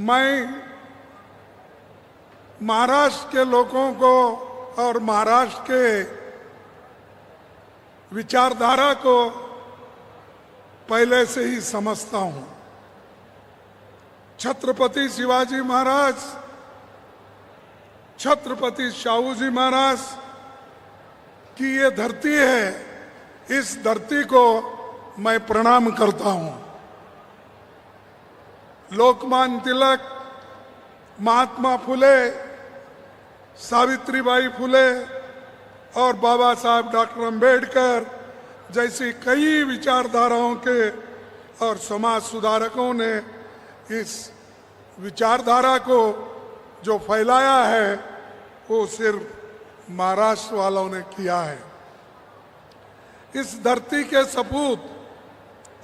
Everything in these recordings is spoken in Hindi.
मैं महाराष्ट्र के लोगों को और महाराष्ट्र के विचारधारा को पहले से ही समझता हूं। छत्रपति शिवाजी महाराज, छत्रपति शाहू जी महाराज की ये धरती है, इस धरती को मैं प्रणाम करता हूं। लोकमान्य तिलक, महात्मा फुले, सावित्रीबाई फुले और बाबा साहब डॉक्टर अंबेडकर जैसी कई विचारधाराओं के और समाज सुधारकों ने इस विचारधारा को जो फैलाया है वो सिर्फ महाराष्ट्र वालों ने किया है। इस धरती के सपूत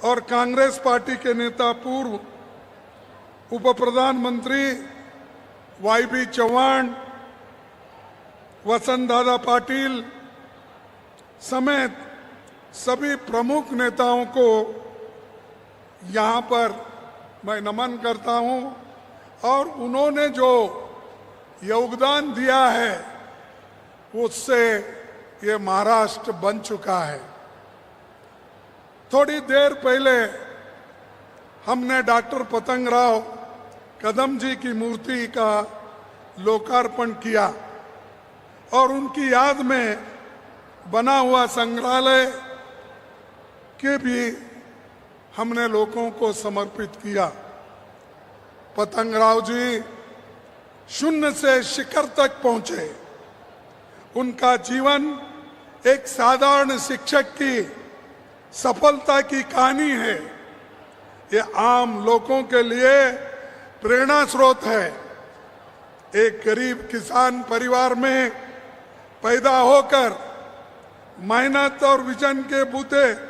और कांग्रेस पार्टी के नेता पूर्व उप प्रधानमंत्री वाई.बी. चौहान, वसंत दादा पाटिल समेत सभी प्रमुख नेताओं को यहाँ पर मैं नमन करता हूँ और उन्होंने जो योगदान दिया है उससे ये महाराष्ट्र बन चुका है। थोड़ी देर पहले हमने डॉक्टर पतंगराव कदम जी की मूर्ति का लोकार्पण किया और उनकी याद में बना हुआ संग्रहालय के भी हमने लोगों को समर्पित किया। पतंगराव जी शून्य से शिखर तक पहुंचे। उनका जीवन एक साधारण शिक्षक की सफलता की कहानी है। ये आम लोगों के लिए प्रेरणा स्रोत है। एक गरीब किसान परिवार में पैदा होकर मेहनत और विजन के बूते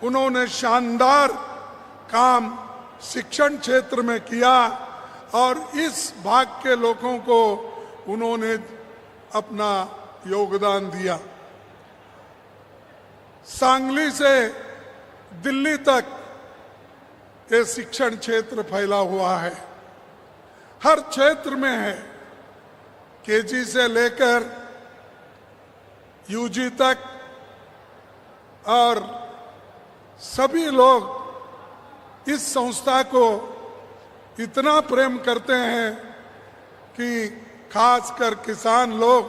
उन्होंने शानदार काम शिक्षण क्षेत्र में किया और इस भाग के लोगों को उन्होंने अपना योगदान दिया। सांगली से दिल्ली तक ये शिक्षण क्षेत्र फैला हुआ है, हर क्षेत्र में है। केजी से लेकर यूजी तक और सभी लोग इस संस्था को इतना प्रेम करते हैं कि खासकर किसान लोग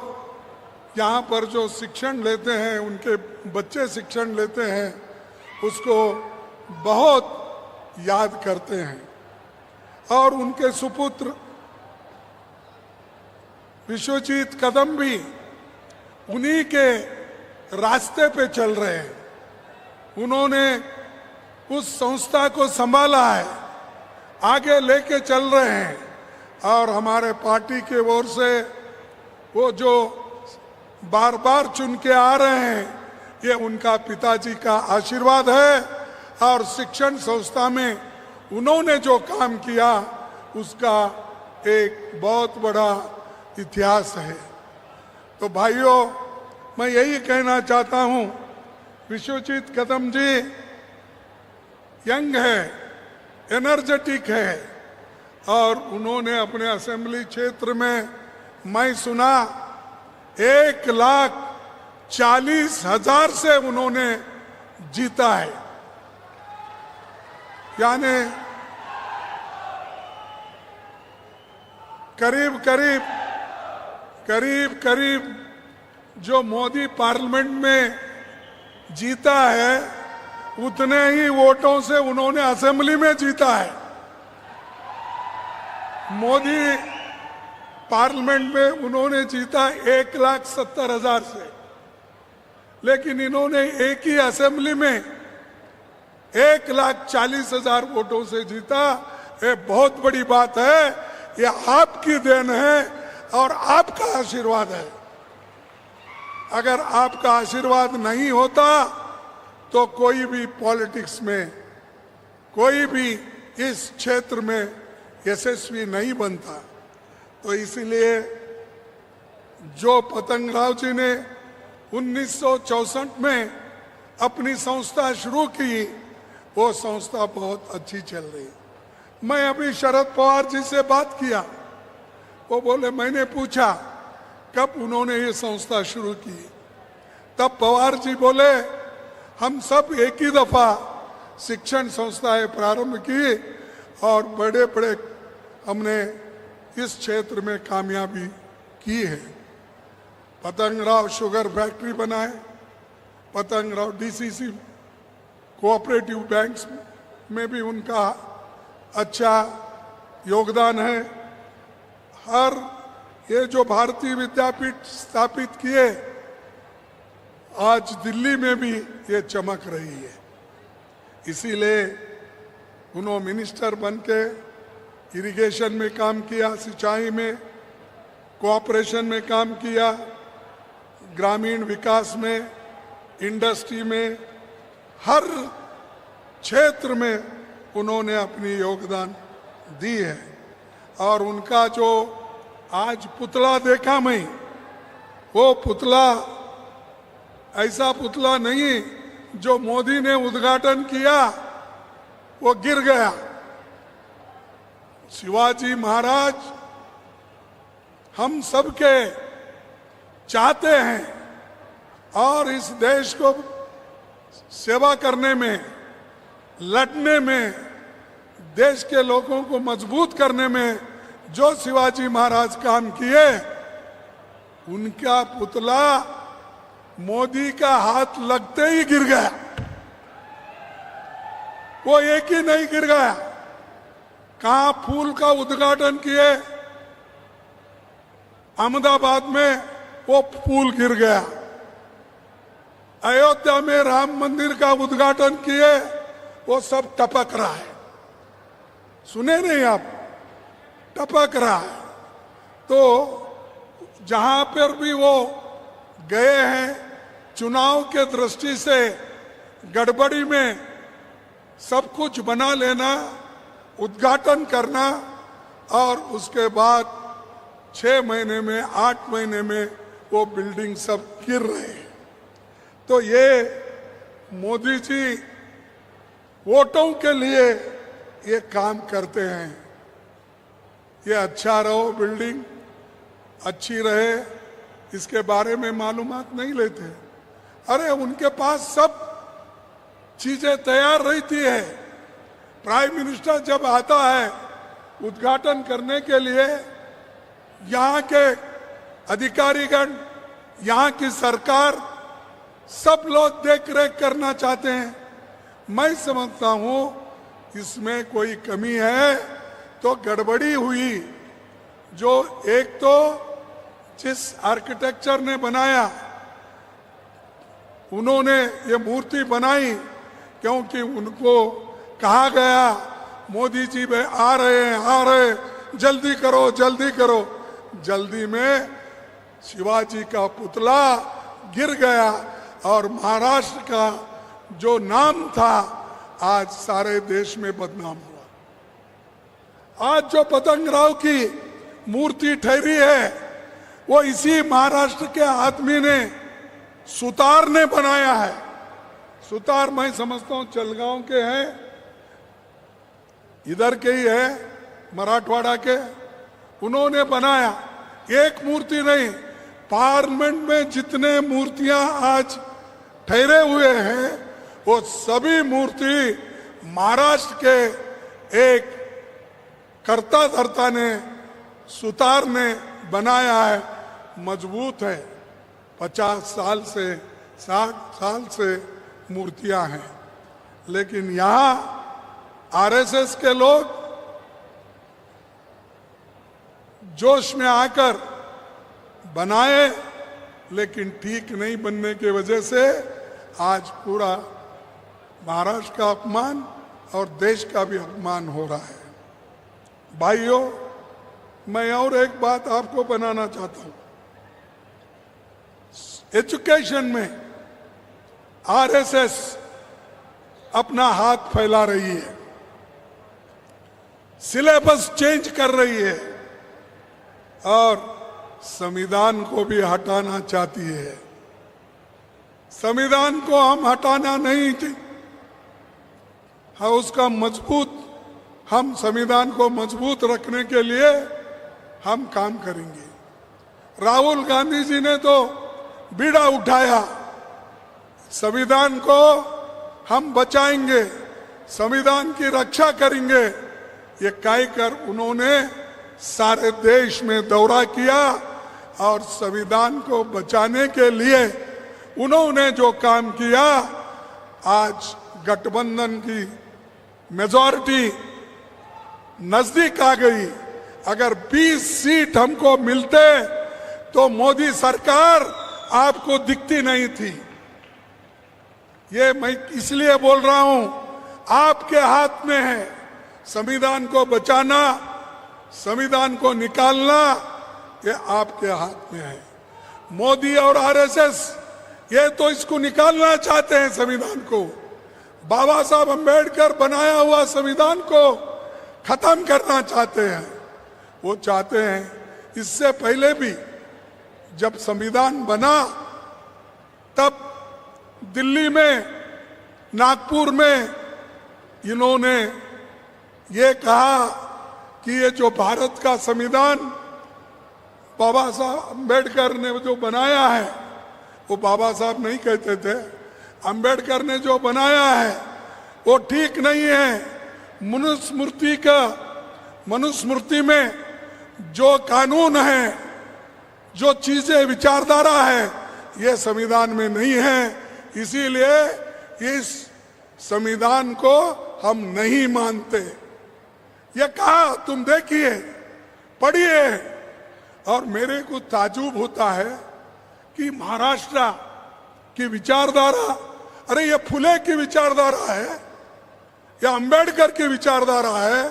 यहाँ पर जो शिक्षण लेते हैं, उनके बच्चे शिक्षण लेते हैं, उसको बहुत याद करते हैं। और उनके सुपुत्र विश्वजीत कदम भी उन्हीं के रास्ते पे चल रहे हैं। उन्होंने उस संस्था को संभाला है, आगे लेके चल रहे हैं और हमारे पार्टी के ओर से वो जो बार बार चुन के आ रहे हैं, ये उनका पिताजी का आशीर्वाद है और शिक्षण संस्था में उन्होंने जो काम किया उसका एक बहुत बड़ा इतिहास है। तो भाइयों, मैं यही कहना चाहता हूं, विश्वजीत कदम जी यंग है, एनर्जेटिक है और उन्होंने अपने असेंबली क्षेत्र में मैं सुना 1,40,000 से उन्होंने जीता है। यानी करीब जो मोदी पार्लियामेंट में जीता है उतने ही वोटों से उन्होंने असेंबली में जीता है। मोदी पार्लियामेंट में उन्होंने जीता 1,70,000 से, लेकिन इन्होंने एक ही असेंबली में 1,40,000 वोटों से जीता। ये बहुत बड़ी बात है, ये आपकी देन है और आपका आशीर्वाद है। अगर आपका आशीर्वाद नहीं होता तो कोई भी पॉलिटिक्स में, कोई भी इस क्षेत्र में यशस्वी नहीं बनता। तो इसीलिए जो पतंगराव जी ने 1964 में अपनी संस्था शुरू की, वो संस्था बहुत अच्छी चल रही। मैं अभी शरद पवार जी से बात किया, वो बोले, मैंने पूछा कब उन्होंने ये संस्था शुरू की, तब पवार जी बोले हम सब एक ही दफा शिक्षण संस्थाएं प्रारंभ की और बड़े बड़े हमने इस क्षेत्र में कामयाबी की है। पतंगराव शुगर फैक्ट्री बनाए, पतंगराव डीसीसी कोऑपरेटिव बैंक्स में भी उनका अच्छा योगदान है। हर ये जो भारतीय विद्यापीठ स्थापित किए, आज दिल्ली में भी ये चमक रही है। इसीलिए उन्होंने मिनिस्टर बनके इरिगेशन में काम किया, सिंचाई में, कोऑपरेशन में काम किया, ग्रामीण विकास में, इंडस्ट्री में, हर क्षेत्र में उन्होंने अपनी योगदान दी है। और उनका जो आज पुतला देखा मैं, वो पुतला ऐसा पुतला नहीं जो मोदी ने उद्घाटन किया वो गिर गया। शिवाजी महाराज हम सबके चाहते हैं और इस देश को सेवा करने में, लड़ने में, देश के लोगों को मजबूत करने में जो शिवाजी महाराज काम किए, उनका पुतला मोदी का हाथ लगते ही गिर गया। वो एक ही नहीं गिर गया, कहां फूल का उद्घाटन किए, अहमदाबाद में वो फूल गिर गया। अयोध्या में राम मंदिर का उद्घाटन किए, वो सब टपक रहा है। सुने नहीं आप? टपक रहा है। तो जहां पर भी वो गए हैं, चुनाव के दृष्टि से गड़बड़ी में सब कुछ बना लेना, उद्घाटन करना और उसके बाद 6 महीने में, 8 महीने में वो बिल्डिंग सब गिर रहे हैं। तो ये मोदी जी वोटों के लिए ये काम करते हैं। ये अच्छा रहो, बिल्डिंग अच्छी रहे, इसके बारे में मालूमात नहीं लेते। अरे उनके पास सब चीजें तैयार रहती है। प्राइम मिनिस्टर जब आता है उद्घाटन करने के लिए, यहाँ के अधिकारीगण, यहाँ की सरकार, सब लोग देख रेख करना चाहते हैं। मैं समझता हूं इसमें कोई कमी है तो गड़बड़ी हुई। जो एक तो जिस आर्किटेक्चर ने बनाया, उन्होंने ये मूर्ति बनाई क्योंकि उनको कहा गया मोदी जी वे आ रहे हैं, आ रहे, जल्दी करो, जल्दी करो। जल्दी में शिवाजी का पुतला गिर गया और महाराष्ट्र का जो नाम था आज सारे देश में बदनाम हुआ। आज जो पतंगराव की मूर्ति ठहरी है वो इसी महाराष्ट्र के आदमी ने, सुतार ने बनाया है। सुतार मैं समझता हूं चलगांव के हैं, इधर के ही है, मराठवाड़ा के। उन्होंने बनाया, एक मूर्ति नहीं, पार्लियामेंट में जितने मूर्तियां आज ठहरे हुए हैं वो सभी मूर्ति महाराष्ट्र के एक कर्ता धर्ता ने, सुतार ने बनाया है। मजबूत है, 50 साल से 60 साल से मूर्तियां हैं। लेकिन यहां आरएसएस के लोग जोश में आकर बनाए, लेकिन ठीक नहीं बनने की वजह से आज पूरा महाराष्ट्र का अपमान और देश का भी अपमान हो रहा है। भाइयों, मैं और एक बात आपको बनाना चाहता हूं। एजुकेशन में आरएसएस अपना हाथ फैला रही है, सिलेबस चेंज कर रही है और संविधान को भी हटाना चाहती है। संविधान को हम हटाना नहीं, हाँ उसका मजबूत हम संविधान को मजबूत रखने के लिए हम काम करेंगे। राहुल गांधी जी ने तो बीड़ा उठाया, संविधान को हम बचाएंगे, संविधान की रक्षा करेंगे, ये कहकर उन्होंने सारे देश में दौरा किया और संविधान को बचाने के लिए उन्होंने जो काम किया, आज गठबंधन की मेजॉरिटी नजदीक आ गई। अगर 20 सीट हमको मिलते तो मोदी सरकार आपको दिखती नहीं थी। ये मैं इसलिए बोल रहा हूं, आपके हाथ में है संविधान को बचाना, संविधान को निकालना, ये आपके हाथ में है। मोदी और आरएसएस ये तो इसको निकालना चाहते हैं संविधान को, बाबा साहब अंबेडकर बनाया हुआ संविधान को खत्म करना चाहते हैं। वो चाहते हैं, इससे पहले भी जब संविधान बना तब दिल्ली में, नागपुर में इन्होंने ये कहा कि ये जो भारत का संविधान बाबा साहब अंबेडकर ने जो बनाया है, वो बाबा साहब नहीं कहते थे, अंबेडकर ने जो बनाया है वो ठीक नहीं है। मनुस्मृति में जो कानून है, जो चीजें विचारधारा है, ये संविधान में नहीं है, इसीलिए इस संविधान को हम नहीं मानते। ये कहा, तुम देखिए, पढ़िए। और मेरे को ताजुब होता है कि महाराष्ट्र की विचारधारा, अरे ये फुले की विचारधारा है या अंबेडकर की विचारधारा है,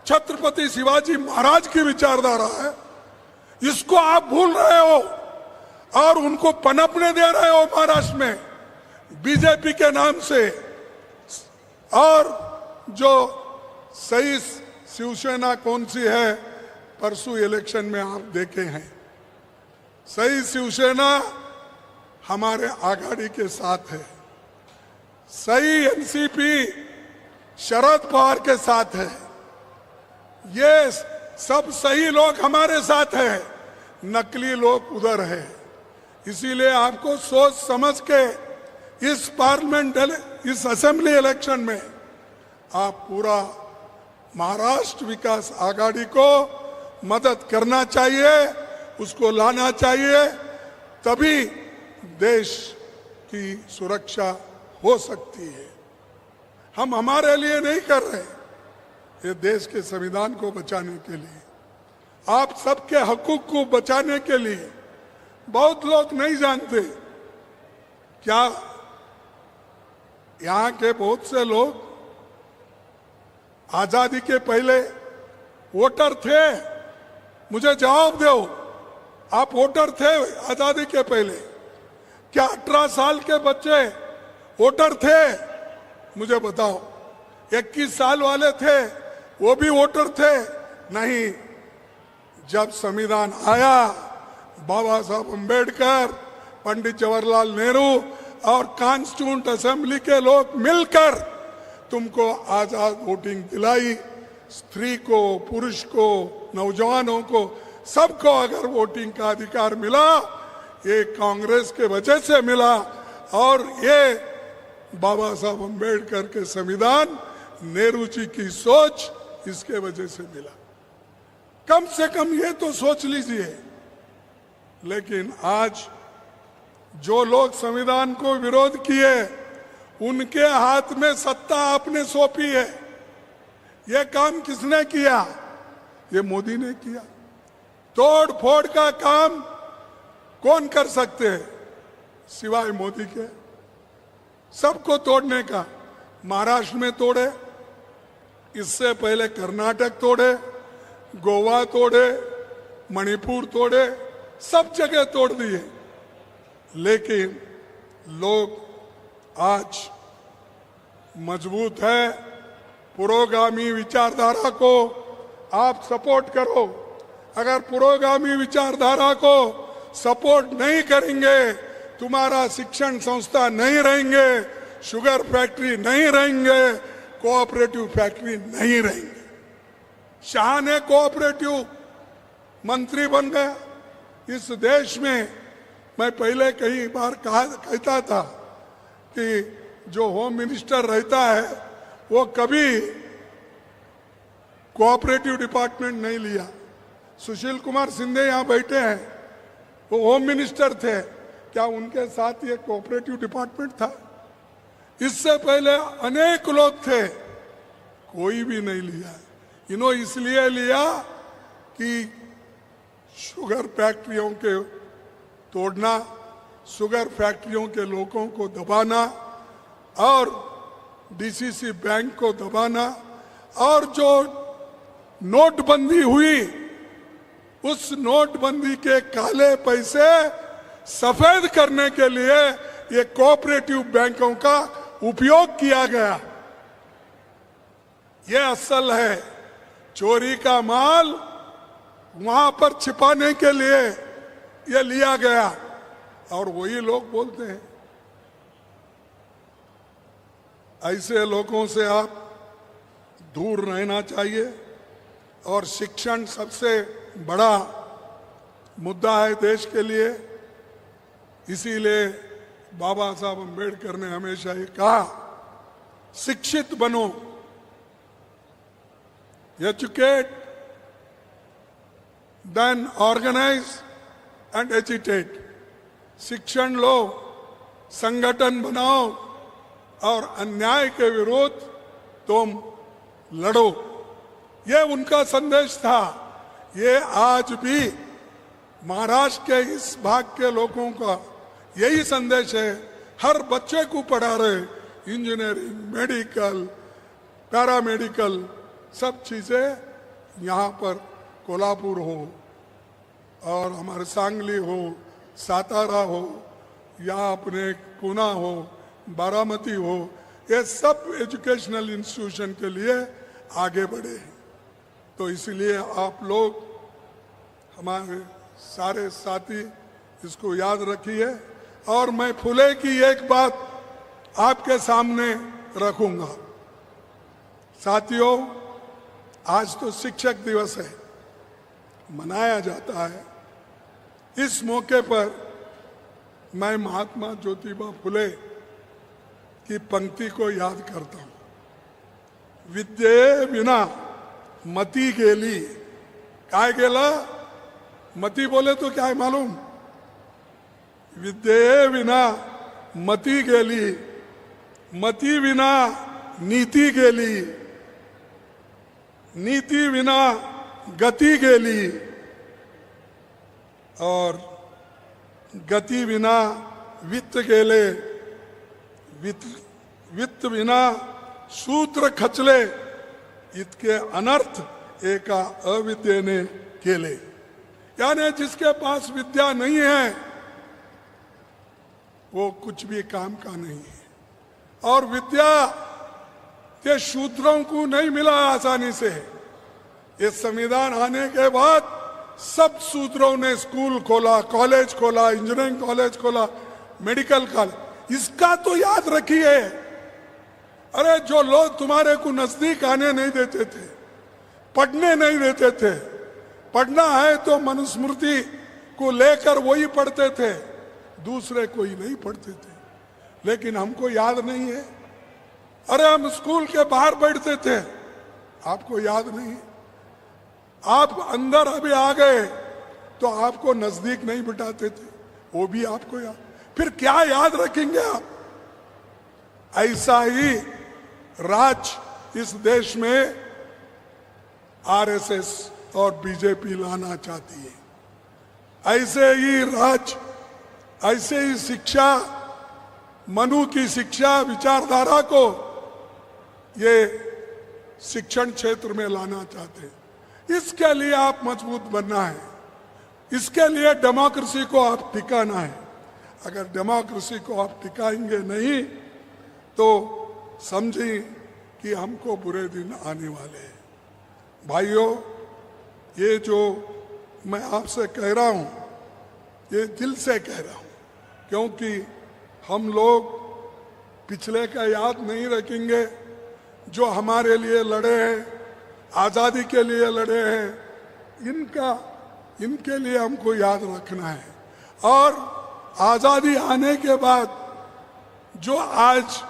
छत्रपति शिवाजी महाराज की विचारधारा है, इसको आप भूल रहे हो और उनको पनपने दे रहे हो महाराष्ट्र में बीजेपी के नाम से। और जो सही शिवसेना कौन सी है, परसों इलेक्शन में आप देखे हैं, सही शिवसेना हमारे आघाड़ी के साथ है, सही एनसीपी शरद पवार के साथ है, ये सब सही लोग हमारे साथ है, नकली लोग उधर है। इसीलिए आपको सोच समझ के इस पार्लियामेंट, इस असेंबली इलेक्शन में आप पूरा महाराष्ट्र विकास आघाड़ी को मदद करना चाहिए, उसको लाना चाहिए, तभी देश की सुरक्षा हो सकती है। हम हमारे लिए नहीं कर रहे, ये देश के संविधान को बचाने के लिए, आप सबके हकूक को बचाने के लिए। बहुत लोग नहीं जानते, क्या यहाँ के बहुत से लोग आजादी के पहले वोटर थे? मुझे जवाब दो, आप वोटर थे आजादी के पहले? क्या 18 साल के बच्चे वोटर थे? मुझे बताओ। 21 साल वाले थे, वो भी वोटर थे? नहीं। जब संविधान आया, बाबा साहब अंबेडकर, पंडित जवाहरलाल नेहरू और कॉन्स्टिट्यूंट असेंबली के लोग मिलकर तुमको आजाद वोटिंग दिलाई। स्त्री को, पुरुष को, नौजवानों को, सबको अगर वोटिंग का अधिकार मिला, ये कांग्रेस के वजह से मिला और ये बाबा साहब अंबेडकर के संविधान, नेहरू जी की सोच, इसके वजह से मिला। कम से कम ये तो सोच लीजिए। लेकिन आज जो लोग संविधान को विरोध किए, उनके हाथ में सत्ता आपने सौंपी है। यह काम किसने किया? ये मोदी ने किया। तोड़ फोड़ का काम कौन कर सकते हैं सिवाय मोदी के? सबको तोड़ने का। महाराष्ट्र में तोड़े, इससे पहले कर्नाटक तोड़े, गोवा तोड़े, मणिपुर तोड़े, सब जगह तोड़ दिए। लेकिन लोग आज मजबूत है। पुरोगामी विचारधारा को आप सपोर्ट करो। अगर पुरोगामी विचारधारा को सपोर्ट नहीं करेंगे, तुम्हारा शिक्षण संस्था नहीं रहेंगे, शुगर फैक्ट्री नहीं रहेंगे, कोऑपरेटिव फैक्ट्री नहीं रहेंगे। शाह ने कोऑपरेटिव मंत्री बन गया। इस देश में मैं पहले कई बार कहता था कि जो होम मिनिस्टर रहता है वो कभी कोऑपरेटिव डिपार्टमेंट नहीं लिया। सुशील कुमार शिंदे यहाँ बैठे हैं, वो होम मिनिस्टर थे, क्या उनके साथ ये कोऑपरेटिव डिपार्टमेंट था? इससे पहले अनेक लोग थे, कोई भी नहीं लिया। इन्होंने इसलिए लिया कि शुगर फैक्ट्रियों के तोड़ना, शुगर फैक्ट्रियों के लोगों को दबाना और डीसीसी बैंक को दबाना, और जो नोटबंदी हुई उस नोटबंदी के काले पैसे सफेद करने के लिए ये कोऑपरेटिव बैंकों का उपयोग किया गया। ये असल है, चोरी का माल वहां पर छिपाने के लिए ये लिया गया। और वही लोग बोलते हैं, ऐसे लोगों से आप दूर रहना चाहिए। और शिक्षण सबसे बड़ा मुद्दा है देश के लिए, इसीलिए बाबा साहब अम्बेडकर ने हमेशा ये कहा, शिक्षित बनो, educate then organize and agitate. शिक्षण लो, संगठन बनाओ और अन्याय के विरुद्ध तुम लड़ो। ये उनका संदेश था। ये आज भी महाराष्ट्र के इस भाग के लोगों का यही संदेश है। हर बच्चे को पढ़ा रहे, इंजीनियरिंग, मेडिकल, पैरामेडिकल, सब चीजें यहाँ पर कोल्हापुर हो और हमारे सांगली हो, सातारा हो या अपने पुणे हो, बारामती हो, ये सब एजुकेशनल इंस्टीट्यूशन के लिए आगे बढ़े हैं। तो इसलिए आप लोग, हमारे सारे साथी, इसको याद रखिए। और मैं फुले की एक बात आपके सामने रखूंगा। साथियों, आज तो शिक्षक दिवस है, मनाया जाता है। इस मौके पर मैं महात्मा ज्योतिबा फुले की पंक्ति को याद करता हूं। विद्ये विना मती गेली। काय गेला? मती बोले तो क्या है मालूम? विद्ये विना मती गेली, मती विना नीति गेली, नीति विना गति गेली, और गति विना वित्त गेले, वित्त विना सूत्र खचले, इतके अनर्थ एका अविद्ये ने केले। यानी जिसके पास विद्या नहीं है वो कुछ भी काम का नहीं है। और विद्या के शूद्रों को नहीं मिला आसानी से। ये संविधान आने के बाद सब शूद्रों ने स्कूल खोला, कॉलेज खोला, इंजीनियरिंग कॉलेज खोला, मेडिकल कॉलेज। इसका तो याद रखिए। अरे जो लोग तुम्हारे को नजदीक आने नहीं देते थे, पढ़ने नहीं देते थे, पढ़ना है तो मनुस्मृति को लेकर वही पढ़ते थे, दूसरे कोई नहीं पढ़ते थे। लेकिन हमको याद नहीं है। अरे हम स्कूल के बाहर बैठते थे, आपको याद नहीं। आप अंदर अभी आ गए तो आपको नजदीक नहीं बिठाते थे, वो भी आपको याद। फिर क्या याद रखेंगे आप? ऐसा ही राज इस देश में आरएसएस और बीजेपी लाना चाहती है। ऐसे ही राज, ऐसे ही शिक्षा, मनु की शिक्षा विचारधारा को ये शिक्षण क्षेत्र में लाना चाहते हैं। इसके लिए आप मजबूत बनना है, इसके लिए डेमोक्रेसी को आप टिकाना है। अगर डेमोक्रेसी को आप टिकाएंगे नहीं तो समझिए कि हमको बुरे दिन आने वाले हैं। भाइयों, ये जो मैं आपसे कह रहा हूं, ये दिल से कह रहा हूं, क्योंकि हम लोग पिछले का याद नहीं रखेंगे, जो हमारे लिए लड़े हैं, आजादी के लिए लड़े हैं, इनके लिए हमको याद रखना है। और आजादी आने के बाद जो आज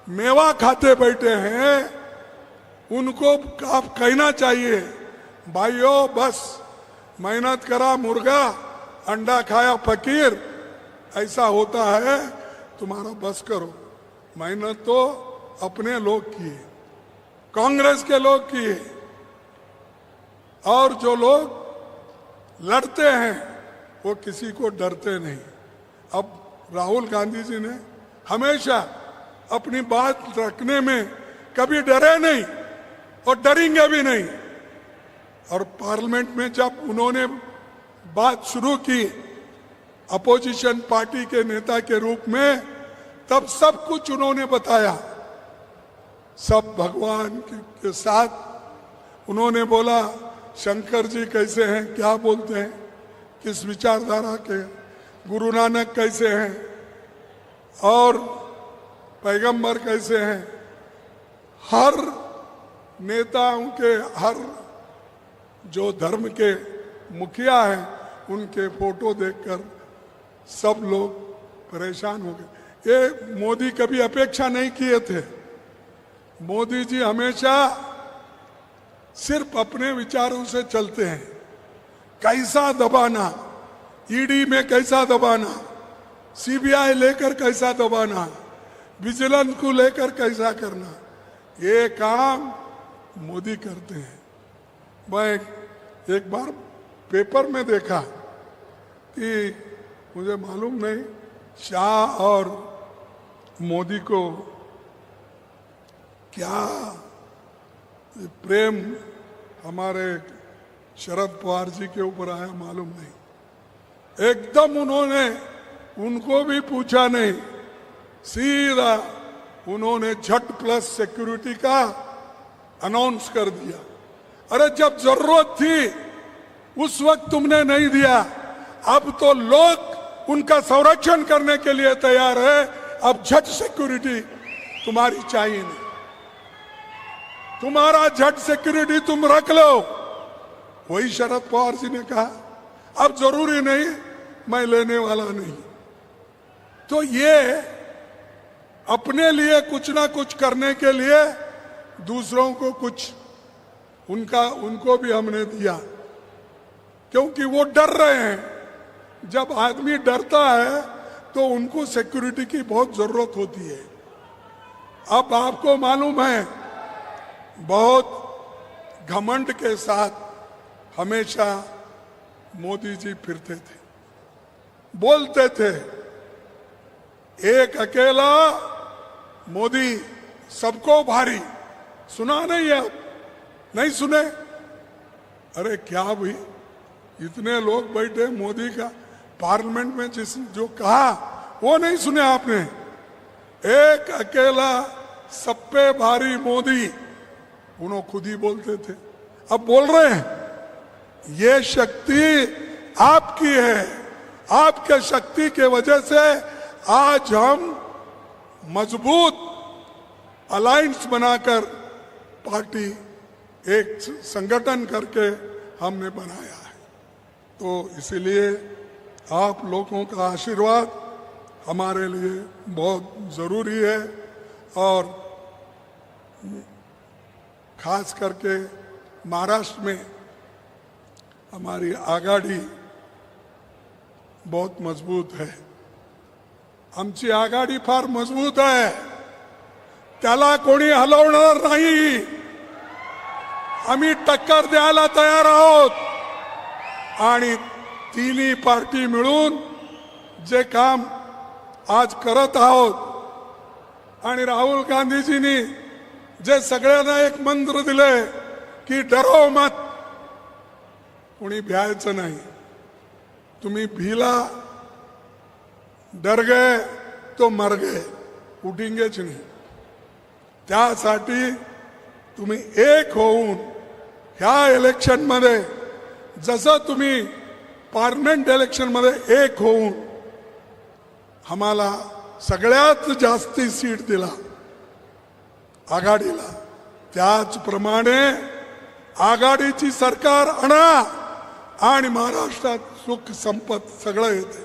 मेवा खाते बैठे हैं उनको आप कहना चाहिए, भाइयों बस मेहनत करा मुर्गा, अंडा खाया फकीर, ऐसा होता है, तुम्हारा बस करो। मेहनत तो अपने लोग किए, कांग्रेस के लोग किए, और जो लोग लड़ते हैं वो किसी को डरते नहीं। अब राहुल गांधी जी ने हमेशा अपनी बात रखने में कभी डरे नहीं और डरेंगे भी नहीं। और पार्लियामेंट में जब उन्होंने बात शुरू की अपोजिशन पार्टी के नेता के रूप में, तब सब कुछ उन्होंने बताया, सब भगवान के साथ। उन्होंने बोला शंकर जी कैसे हैं, क्या बोलते हैं, किस विचारधारा के, गुरु नानक कैसे हैं और पैगंबर कैसे हैं। हर नेताओं के, हर जो धर्म के मुखिया हैं, उनके फोटो देखकर सब लोग परेशान हो गए। ये मोदी कभी अपेक्षा नहीं किए थे। मोदी जी हमेशा सिर्फ अपने विचारों से चलते हैं। कैसा दबाना, ईडी में कैसा दबाना, सीबीआई लेकर कैसा दबाना, विजिलेंस को लेकर कैसा करना, ये काम मोदी करते हैं। मैं एक बार पेपर में देखा कि मुझे मालूम नहीं शाह और मोदी को क्या प्रेम हमारे शरद पवार जी के ऊपर आया मालूम नहीं। एकदम उन्होंने उनको भी पूछा नहीं, सीधा उन्होंने झट प्लस सिक्योरिटी का अनाउंस कर दिया। अरे जब जरूरत थी उस वक्त तुमने नहीं दिया, अब तो लोग उनका संरक्षण करने के लिए तैयार है, अब झट सिक्योरिटी तुम्हारी चाहिए नहीं, तुम्हारा झट सिक्योरिटी तुम रख लो। वही शरद पवार जी ने कहा अब जरूरी नहीं, मैं लेने वाला नहीं। तो ये अपने लिए कुछ ना कुछ करने के लिए दूसरों को कुछ उनको भी हमने दिया, क्योंकि वो डर रहे हैं। जब आदमी डरता है तो उनको सिक्योरिटी की बहुत जरूरत होती है। अब आपको मालूम है, बहुत घमंड के साथ हमेशा मोदी जी फिरते थे, बोलते थे एक अकेला मोदी सबको भारी। सुना नहीं है आप? नहीं सुने? अरे क्या भाई, इतने लोग बैठे, मोदी का पार्लियामेंट में जो कहा वो नहीं सुने आपने? एक अकेला सब पे भारी मोदी, उन्होंने खुद ही बोलते थे, अब बोल रहे हैं। ये शक्ति आपकी है, आपके शक्ति के वजह से आज हम मजबूत अलायंस बनाकर पार्टी एक संगठन करके हमने बनाया है। तो इसीलिए आप लोगों का आशीर्वाद हमारे लिए बहुत जरूरी है, और खास करके महाराष्ट्र में हमारी आघाडी बहुत मजबूत है। आमची आघाडी फार मजबूत आहे, त्याला कोणी हलवणार नाही। आम्ही टक्कर द्यायला तयार आहोत, आणि तिन्ही पार्टी मिळून जे काम आज करत आहोत, आणि राहुल गांधीजींनी जे सगळ्यांना एक मंत्र दिले की डरो मत, कोणी भ्यायचं नाही। तुम्ही भीला, डर गए तो मर गए, उठेंगेच नाही। त्यासाठी तुम्ही एक होऊन ह्या इलेक्शन मध्ये, जसं तुम्ही पार्लिमेंट इलेक्शन मध्ये एक होऊन आम्हाला सगळ्यात जास्ती सीट दिला आघाडीला, त्याचप्रमाणे आघाडीची सरकार आणा आणि महाराष्ट्रात सुख संपत सगळं येते.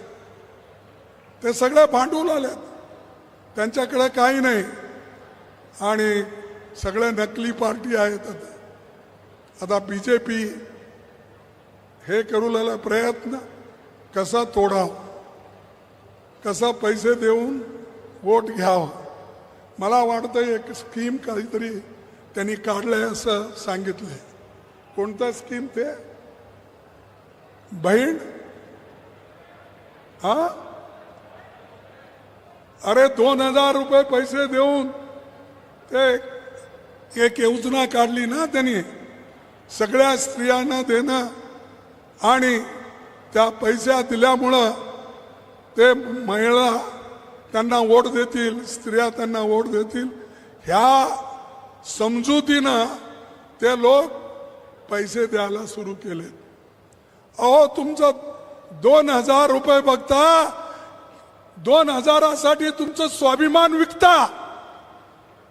ते सगळे भांडून आलेत, त्यांच्याकडे काही नाही आणि सगळे नकली पार्टी आहेत. आता बीजेपी हे करू लागला प्रयत्न कसा तोडाव, कसा पैसे देऊन वोट घ्यावं. मला वाटतं एक स्कीम काहीतरी त्यांनी काढलंय असं सांगितलंय. कोणतं स्कीम ते? बहीण हा अरे 2000 रुपये पैसे देऊन ते एक योजना काढली ना त्यांनी, सगळ्या स्त्रियांना देणं आणि त्या पैसा दिल्यामुळं ते महिला त्यांना वोट देतील, स्त्रिया त्यांना वोट देतील. ह्या समजुतीनं ते लोक पैसे द्यायला सुरू केले. अहो तुमचं 2000 रुपये बघता, 2000साठी तुमचं स्वाभिमान विकता,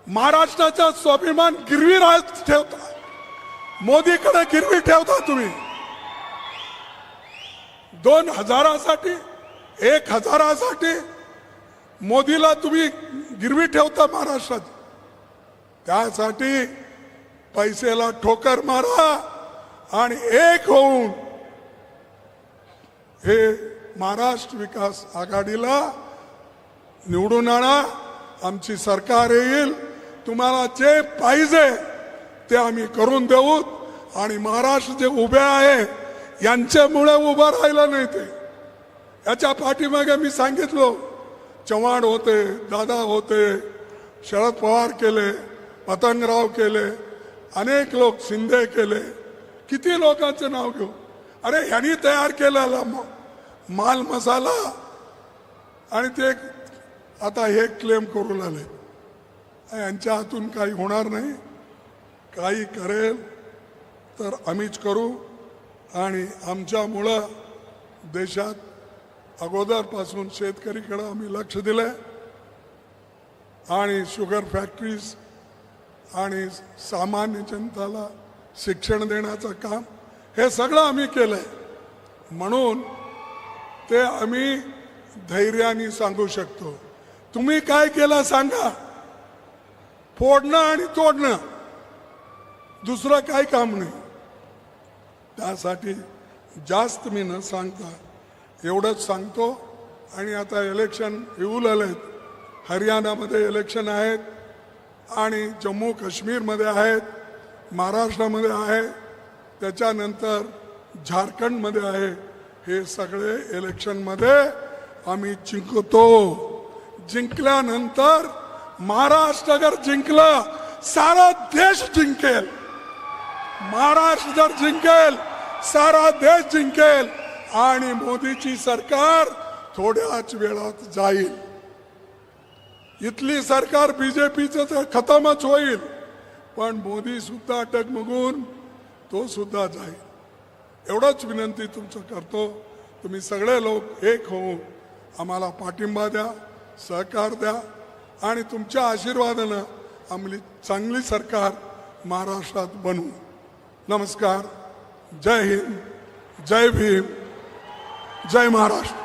महाराष्ट्राचा स्वाभिमान गिरवी ठेवता, मोदीकडे गिरवी ठेवता तुम्ही. 2000साठी 1000साठी मोदीला तुम्ही गिरवी ठेवता महाराष्ट्रात. त्यासाठी पैसेला ठोकर मारा आणि एक होऊन हे महाराष्ट्र विकास आघाडीला निवडून आणा. आमची सरकार येईल, तुम्हाला जे पाहिजे ते आम्ही करून देऊ. आणि महाराष्ट्र जे उभे आहे यांच्यामुळे उभं राहिलं नाही. ते याच्या पाठीमागे मी सांगितलो, चव्हाण होते, दादा होते, शरद पवार केले, पतंगराव केले, अनेक लोक शिंदे केले, किती लोकांचं नाव घेऊ. अरे ह्यांनी तयार केलेला माल मसाला आणि ते आता हे क्लेम करू लागले. यांच्या हातून काही होणार नाही. काही करेल तर आम्हीच करू. आणि आमच्यामुळं देशात अगोदरपासून शेतकरीकडे आम्ही लक्ष दिलंय आणि शुगर फॅक्टरीज आणि सामान्य जनताला शिक्षण देण्याचं काम हे सगळं आम्ही केलंय. म्हणून ते आम्ही धैर्याने सांगू शकतो. तुम्ही काय केलं सांगा. फोडणं आणि तोडणं, दुसरं काही काम नाही. त्यासाठी जास्त मी न सांगता एवढंच सांगतो. आणि आता इलेक्शन येऊ लागलेत. हरियाणामध्ये इलेक्शन आहेत आणि जम्मू काश्मीरमध्ये आहेत, महाराष्ट्रामध्ये आहे, त्याच्यानंतर झारखंडमध्ये आहे. हे सगळे इलेक्शनमध्ये आम्ही जिंकतो. जिंकल्यानंतर महाराष्ट्र अगर जिंकलं सारा देश जिंकेल. महाराष्ट्र जर जिंकेल सारा देश जिंकेल आणि मोदीची सरकार थोड्याच वेळात जाईल. इथली सरकार बीजेपीचं तर खतमच होईल, पण मोदी सुद्धा टगमगून तो सुद्धा जाईल. एवढंच विनंती तुमचं करतो. तुम्ही सगळे लोक एक होऊन आम्हाला पाठिंबा द्या, सहकार द्या आणि तुमच्या आशीर्वादानं आम्ही चांगली सरकार महाराष्ट्रात बनवू. नमस्कार. जय हिंद, जय भीम, जय महाराष्ट्र.